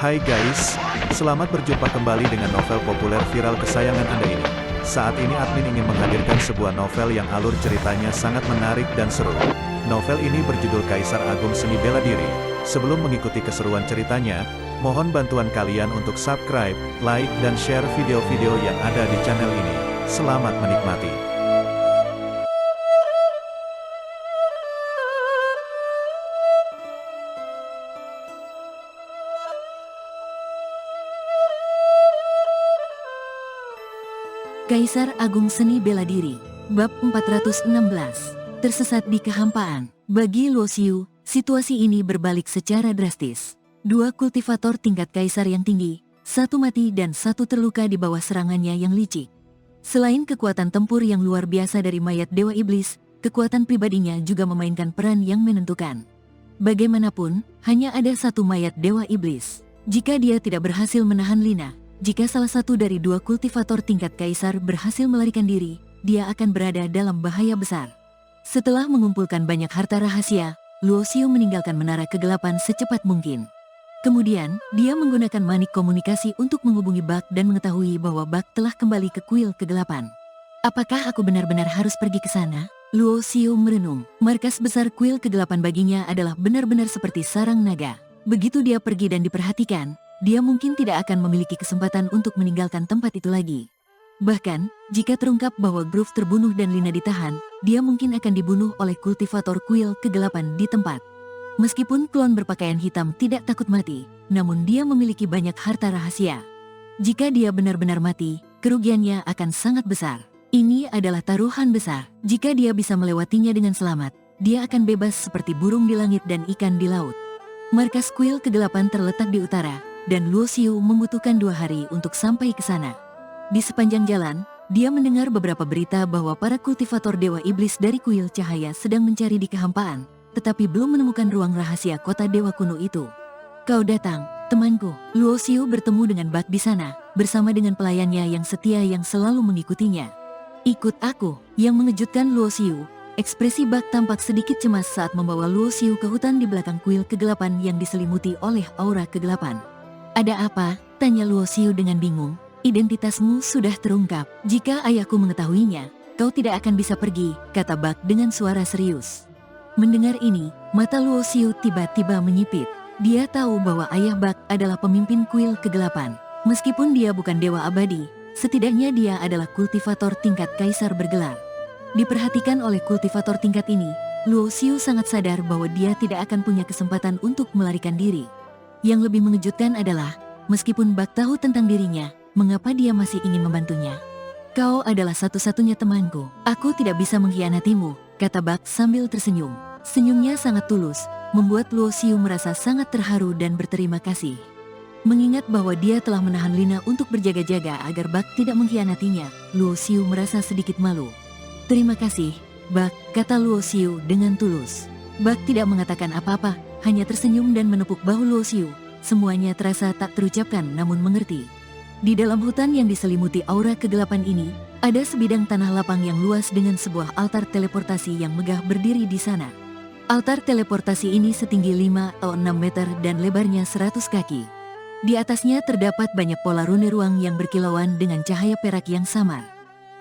Hai guys, selamat berjumpa kembali dengan novel populer viral kesayangan Anda ini. Saat ini admin ingin menghadirkan sebuah novel yang alur ceritanya sangat menarik dan seru. Novel ini berjudul Kaisar Agung Seni Bela Diri. Sebelum mengikuti keseruan ceritanya, mohon bantuan kalian untuk subscribe, like, dan share video-video yang ada di channel ini. Selamat menikmati. Kaisar Agung Seni Bela Diri, Bab 416, Tersesat di Kehampaan. Bagi Luo Xiu, situasi ini berbalik secara drastis. Dua kultivator tingkat kaisar yang tinggi, satu mati dan satu terluka di bawah serangannya yang licik. Selain kekuatan tempur yang luar biasa dari mayat Dewa Iblis, kekuatan pribadinya juga memainkan peran yang menentukan. Bagaimanapun, hanya ada satu mayat Dewa Iblis. Jika dia tidak berhasil menahan Lina, jika salah satu dari dua kultivator tingkat kaisar berhasil melarikan diri, dia akan berada dalam bahaya besar. Setelah mengumpulkan banyak harta rahasia, Luo Xiu meninggalkan menara kegelapan secepat mungkin. Kemudian, dia menggunakan manik komunikasi untuk menghubungi Bak dan mengetahui bahwa Bak telah kembali ke kuil kegelapan. Apakah aku benar-benar harus pergi ke sana? Luo Xiu merenung. Markas besar kuil kegelapan baginya adalah benar-benar seperti sarang naga. Begitu dia pergi dan diperhatikan, dia mungkin tidak akan memiliki kesempatan untuk meninggalkan tempat itu lagi. Bahkan, jika terungkap bahwa Groove terbunuh dan Lina ditahan, dia mungkin akan dibunuh oleh kultivator kuil kegelapan di tempat. Meskipun klon berpakaian hitam tidak takut mati, namun dia memiliki banyak harta rahasia. Jika dia benar-benar mati, kerugiannya akan sangat besar. Ini adalah taruhan besar. Jika dia bisa melewatinya dengan selamat, dia akan bebas seperti burung di langit dan ikan di laut. Markas kuil kegelapan terletak di utara, dan Luo Xiu membutuhkan 2 hari untuk sampai ke sana. Di sepanjang jalan, dia mendengar beberapa berita bahwa para kultivator Dewa Iblis dari kuil cahaya sedang mencari di kehampaan, tetapi belum menemukan ruang rahasia kota Dewa kuno itu. Kau datang, temanku. Luo Xiu bertemu dengan Bak di sana, bersama dengan pelayannya yang setia yang selalu mengikutinya. Ikut aku. Yang mengejutkan Luo Xiu, ekspresi Bak tampak sedikit cemas saat membawa Luo Xiu ke hutan di belakang kuil kegelapan yang diselimuti oleh aura kegelapan. Ada apa? Tanya Luo Xiu dengan bingung. Identitasmu sudah terungkap. Jika ayahku mengetahuinya, kau tidak akan bisa pergi, kata Bak dengan suara serius. Mendengar ini, mata Luo Xiu tiba-tiba menyipit. Dia tahu bahwa ayah Bak adalah pemimpin kuil kegelapan. Meskipun dia bukan dewa abadi, setidaknya dia adalah kultivator tingkat kaisar bergelar. Diperhatikan oleh kultivator tingkat ini, Luo Xiu sangat sadar bahwa dia tidak akan punya kesempatan untuk melarikan diri. Yang lebih mengejutkan adalah, meskipun Bak tahu tentang dirinya, mengapa dia masih ingin membantunya? Kau adalah satu-satunya temanku. Aku tidak bisa mengkhianatimu, kata Bak sambil tersenyum. Senyumnya sangat tulus, membuat Luo Xiu merasa sangat terharu dan berterima kasih. Mengingat bahwa dia telah menahan Lina untuk berjaga-jaga agar Bak tidak mengkhianatinya, Luo Xiu merasa sedikit malu. Terima kasih, Bak, kata Luo Xiu dengan tulus. Bak tidak mengatakan apa-apa, hanya tersenyum dan menepuk bahu Luo Xiu. Semuanya terasa tak terucapkan namun mengerti. Di dalam hutan yang diselimuti aura kegelapan ini, ada sebidang tanah lapang yang luas dengan sebuah altar teleportasi yang megah berdiri di sana. Altar teleportasi ini setinggi 5 atau 6 meter dan lebarnya 100 kaki. Di atasnya terdapat banyak pola rune ruang yang berkilauan dengan cahaya perak yang samar.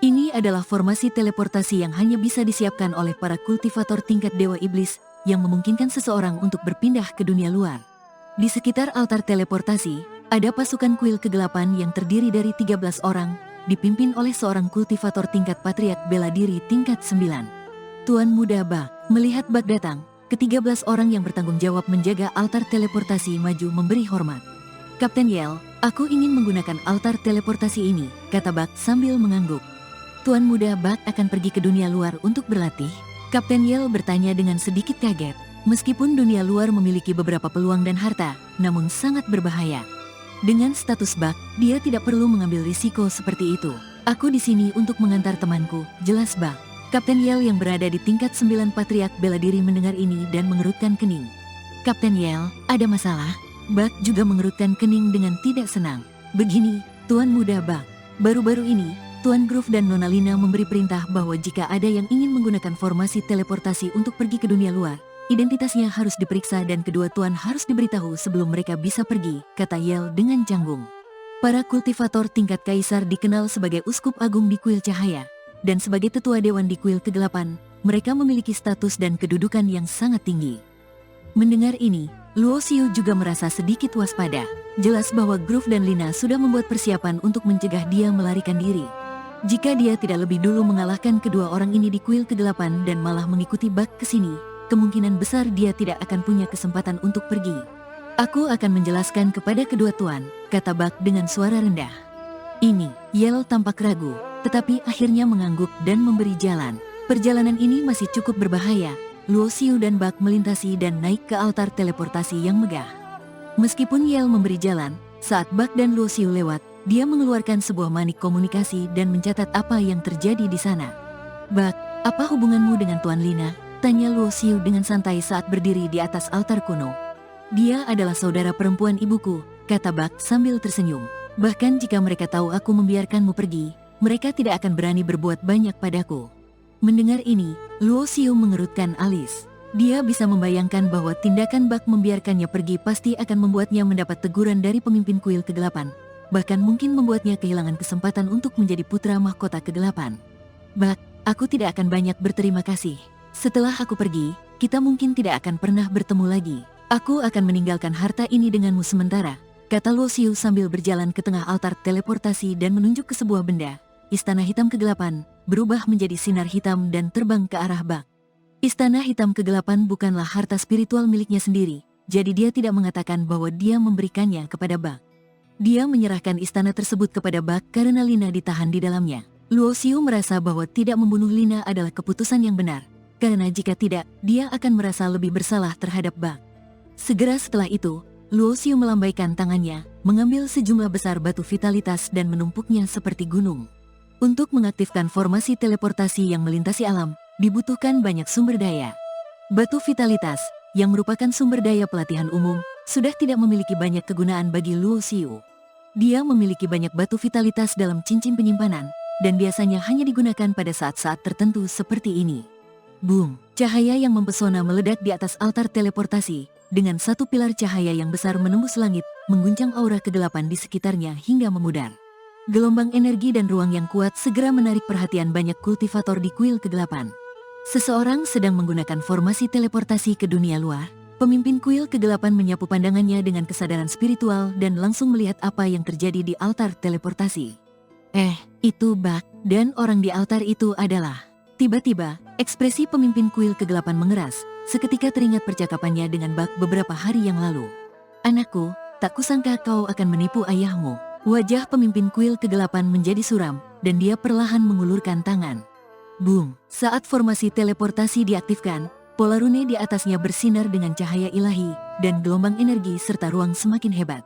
Ini adalah formasi teleportasi yang hanya bisa disiapkan oleh para kultivator tingkat Dewa Iblis, yang memungkinkan seseorang untuk berpindah ke dunia luar. Di sekitar altar teleportasi, ada pasukan kuil kegelapan yang terdiri dari 13 orang, dipimpin oleh seorang kultivator tingkat patriark bela diri tingkat 9. Tuan Muda Bak. Melihat Bak datang, ke-13 orang yang bertanggung jawab menjaga altar teleportasi maju memberi hormat. Kapten Yell, aku ingin menggunakan altar teleportasi ini, kata Bak sambil mengangguk. Tuan Muda Bak akan pergi ke dunia luar untuk berlatih? Kapten Yell bertanya dengan sedikit kaget. Meskipun dunia luar memiliki beberapa peluang dan harta, namun sangat berbahaya. Dengan status Bak, dia tidak perlu mengambil risiko seperti itu. Aku di sini untuk mengantar temanku, jelas Bak. Kapten Yell yang berada di tingkat 9 patriark bela diri mendengar ini dan mengerutkan kening. Kapten Yell, ada masalah? Bak juga mengerutkan kening dengan tidak senang. Begini, Tuan Muda Bak, baru-baru ini, Tuan Groove dan Nona Lina memberi perintah bahwa jika ada yang ingin menggunakan formasi teleportasi untuk pergi ke dunia luar, identitasnya harus diperiksa dan kedua tuan harus diberitahu sebelum mereka bisa pergi, kata Yel dengan canggung. Para kultivator tingkat kaisar dikenal sebagai uskup agung di kuil cahaya, dan sebagai tetua dewan di kuil kegelapan, mereka memiliki status dan kedudukan yang sangat tinggi. Mendengar ini, Luo Xiu juga merasa sedikit waspada. Jelas bahwa Groove dan Lina sudah membuat persiapan untuk mencegah dia melarikan diri. Jika dia tidak lebih dulu mengalahkan kedua orang ini di kuil kegelapan dan malah mengikuti Buck ke sini, kemungkinan besar dia tidak akan punya kesempatan untuk pergi. Aku akan menjelaskan kepada kedua tuan, kata Buck dengan suara rendah. Ini, Yel tampak ragu, tetapi akhirnya mengangguk dan memberi jalan. Perjalanan ini masih cukup berbahaya. Luo Xiu dan Buck melintasi dan naik ke altar teleportasi yang megah. Meskipun Yel memberi jalan, saat Buck dan Luo Xiu lewat, dia mengeluarkan sebuah manik komunikasi dan mencatat apa yang terjadi di sana. Buck, apa hubunganmu dengan Tuan Lina? Tanya Luo Xiu dengan santai saat berdiri di atas altar kuno. Dia adalah saudara perempuan ibuku, kata Buck sambil tersenyum. Bahkan jika mereka tahu aku membiarkanmu pergi, mereka tidak akan berani berbuat banyak padaku. Mendengar ini, Luo Xiu mengerutkan alis. Dia bisa membayangkan bahwa tindakan Buck membiarkannya pergi pasti akan membuatnya mendapat teguran dari pemimpin kuil kegelapan. Bahkan mungkin membuatnya kehilangan kesempatan untuk menjadi putra mahkota kegelapan. Buck, aku tidak akan banyak berterima kasih. Setelah aku pergi, kita mungkin tidak akan pernah bertemu lagi. Aku akan meninggalkan harta ini denganmu sementara, kata Luo Xiu sambil berjalan ke tengah altar teleportasi dan menunjuk ke sebuah benda. Istana hitam kegelapan berubah menjadi sinar hitam dan terbang ke arah Buck. Istana hitam kegelapan bukanlah harta spiritual miliknya sendiri, jadi dia tidak mengatakan bahwa dia memberikannya kepada Buck. Dia menyerahkan istana tersebut kepada Buck karena Lina ditahan di dalamnya. Luo Xiu merasa bahwa tidak membunuh Lina adalah keputusan yang benar, karena jika tidak, dia akan merasa lebih bersalah terhadap Buck. Segera setelah itu, Luo Xiu melambaikan tangannya, mengambil sejumlah besar batu vitalitas dan menumpuknya seperti gunung. Untuk mengaktifkan formasi teleportasi yang melintasi alam, dibutuhkan banyak sumber daya. Batu vitalitas, yang merupakan sumber daya pelatihan umum, sudah tidak memiliki banyak kegunaan bagi Luo Xiu. Dia memiliki banyak batu vitalitas dalam cincin penyimpanan, dan biasanya hanya digunakan pada saat-saat tertentu seperti ini. Boom! Cahaya yang mempesona meledak di atas altar teleportasi, dengan satu pilar cahaya yang besar menembus langit, mengguncang aura kegelapan di sekitarnya hingga memudar. Gelombang energi dan ruang yang kuat segera menarik perhatian banyak kultivator di kuil kegelapan. Seseorang sedang menggunakan formasi teleportasi ke dunia luar. Pemimpin kuil kegelapan menyapu pandangannya dengan kesadaran spiritual dan langsung melihat apa yang terjadi di altar teleportasi. Itu Buck, dan orang di altar itu adalah... Tiba-tiba, ekspresi pemimpin kuil kegelapan mengeras, seketika teringat percakapannya dengan Buck beberapa hari yang lalu. Anakku, tak kusangka kau akan menipu ayahmu. Wajah pemimpin kuil kegelapan menjadi suram, dan dia perlahan mengulurkan tangan. Boom! Saat formasi teleportasi diaktifkan, pola rune di atasnya bersinar dengan cahaya ilahi, dan gelombang energi serta ruang semakin hebat.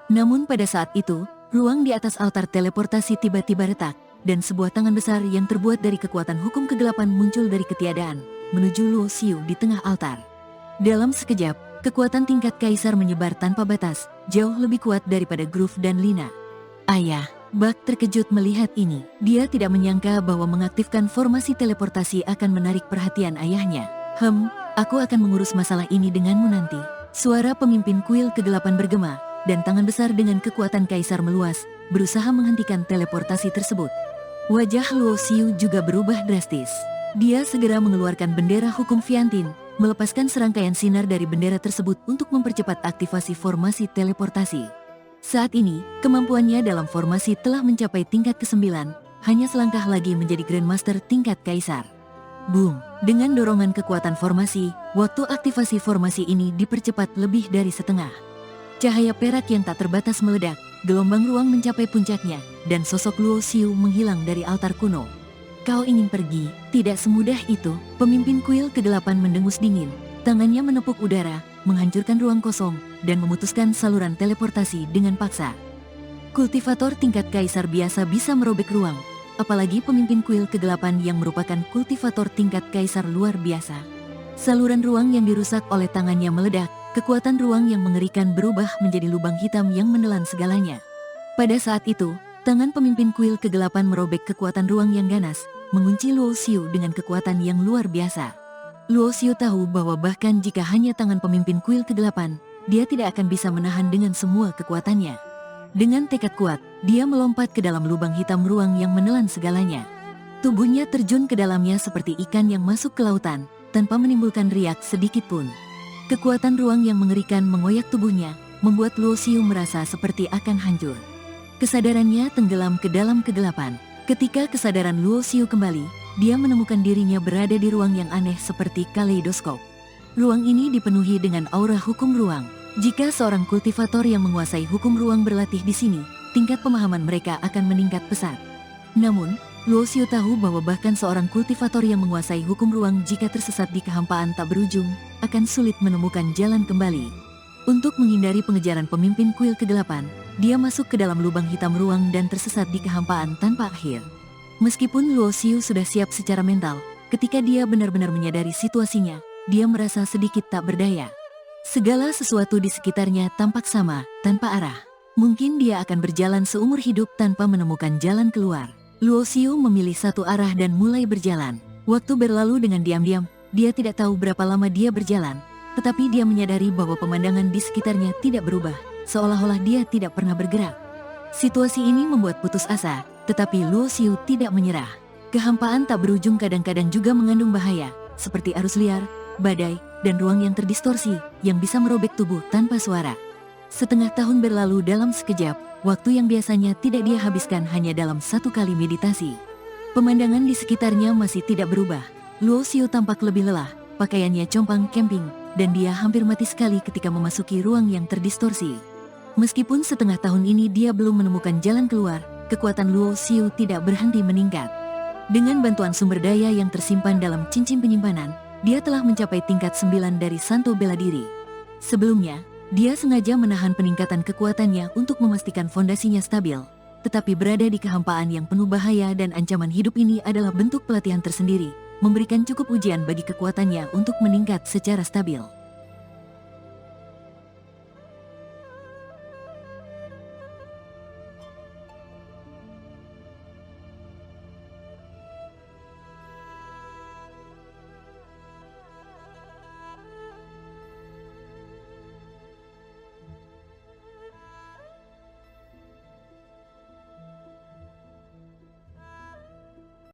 Namun pada saat itu, ruang di atas altar teleportasi tiba-tiba retak, dan sebuah tangan besar yang terbuat dari kekuatan hukum kegelapan muncul dari ketiadaan, menuju Luo Xiu di tengah altar. Dalam sekejap, kekuatan tingkat kaisar menyebar tanpa batas, jauh lebih kuat daripada Groove dan Lina. Ayah! Buck terkejut melihat ini. Dia tidak menyangka bahwa mengaktifkan formasi teleportasi akan menarik perhatian ayahnya. Aku akan mengurus masalah ini denganmu nanti. Suara pemimpin kuil kegelapan bergema, dan tangan besar dengan kekuatan kaisar meluas, berusaha menghentikan teleportasi tersebut. Wajah Luo Xiu juga berubah drastis. Dia segera mengeluarkan bendera hukum Fiantin, melepaskan serangkaian sinar dari bendera tersebut untuk mempercepat aktivasi formasi teleportasi. Saat ini, kemampuannya dalam formasi telah mencapai tingkat ke-9, hanya selangkah lagi menjadi Grandmaster tingkat Kaisar. Boom! Dengan dorongan kekuatan formasi, waktu aktivasi formasi ini dipercepat lebih dari setengah. Cahaya perak yang tak terbatas meledak, gelombang ruang mencapai puncaknya, dan sosok Luo Xiu menghilang dari altar kuno. Kau ingin pergi? Tidak semudah itu, pemimpin kuil kegelapan mendengus dingin, tangannya menepuk udara, menghancurkan ruang kosong, dan memutuskan saluran teleportasi dengan paksa. Kultivator tingkat kaisar biasa bisa merobek ruang, apalagi pemimpin kuil kegelapan yang merupakan kultivator tingkat kaisar luar biasa. Saluran ruang yang dirusak oleh tangannya meledak, kekuatan ruang yang mengerikan berubah menjadi lubang hitam yang menelan segalanya. Pada saat itu, tangan pemimpin kuil kegelapan merobek kekuatan ruang yang ganas, mengunci Luo Xiu dengan kekuatan yang luar biasa. Luo Xiu tahu bahwa bahkan jika hanya tangan pemimpin kuil ke-8, dia tidak akan bisa menahan dengan semua kekuatannya. Dengan tekad kuat, dia melompat ke dalam lubang hitam ruang yang menelan segalanya. Tubuhnya terjun ke dalamnya seperti ikan yang masuk ke lautan, tanpa menimbulkan riak sedikit pun. Kekuatan ruang yang mengerikan mengoyak tubuhnya, membuat Luo Xiu merasa seperti akan hancur. Kesadarannya tenggelam ke dalam kegelapan. Ketika kesadaran Luo Xiu kembali, dia menemukan dirinya berada di ruang yang aneh seperti kaleidoskop. Ruang ini dipenuhi dengan aura hukum ruang. Jika seorang kultivator yang menguasai hukum ruang berlatih di sini, tingkat pemahaman mereka akan meningkat pesat. Namun, Luo Xiu tahu bahwa bahkan seorang kultivator yang menguasai hukum ruang jika tersesat di kehampaan tak berujung, akan sulit menemukan jalan kembali. Untuk menghindari pengejaran pemimpin kuil ke-8, dia masuk ke dalam lubang hitam ruang dan tersesat di kehampaan tanpa akhir. Meskipun Luo Xiu sudah siap secara mental, ketika dia benar-benar menyadari situasinya, dia merasa sedikit tak berdaya. Segala sesuatu di sekitarnya tampak sama, tanpa arah. Mungkin dia akan berjalan seumur hidup tanpa menemukan jalan keluar. Luo Xiu memilih satu arah dan mulai berjalan. Waktu berlalu dengan diam-diam, dia tidak tahu berapa lama dia berjalan. Tetapi dia menyadari bahwa pemandangan di sekitarnya tidak berubah, seolah-olah dia tidak pernah bergerak. Situasi ini membuat putus asa, tetapi Luo Xiu tidak menyerah. Kehampaan tak berujung kadang-kadang juga mengandung bahaya, seperti arus liar, badai, dan ruang yang terdistorsi, yang bisa merobek tubuh tanpa suara. Setengah tahun berlalu dalam sekejap, waktu yang biasanya tidak dia habiskan hanya dalam satu kali meditasi. Pemandangan di sekitarnya masih tidak berubah. Luo Xiu tampak lebih lelah, pakaiannya compang camping, dan dia hampir mati sekali ketika memasuki ruang yang terdistorsi. Meskipun setengah tahun ini dia belum menemukan jalan keluar, kekuatan Luo Xiu tidak berhenti meningkat. Dengan bantuan sumber daya yang tersimpan dalam cincin penyimpanan, dia telah mencapai tingkat 9 dari Santo Bela Diri. Sebelumnya, dia sengaja menahan peningkatan kekuatannya untuk memastikan fondasinya stabil. Tetapi berada di kehampaan yang penuh bahaya dan ancaman hidup ini adalah bentuk pelatihan tersendiri, memberikan cukup ujian bagi kekuatannya untuk meningkat secara stabil.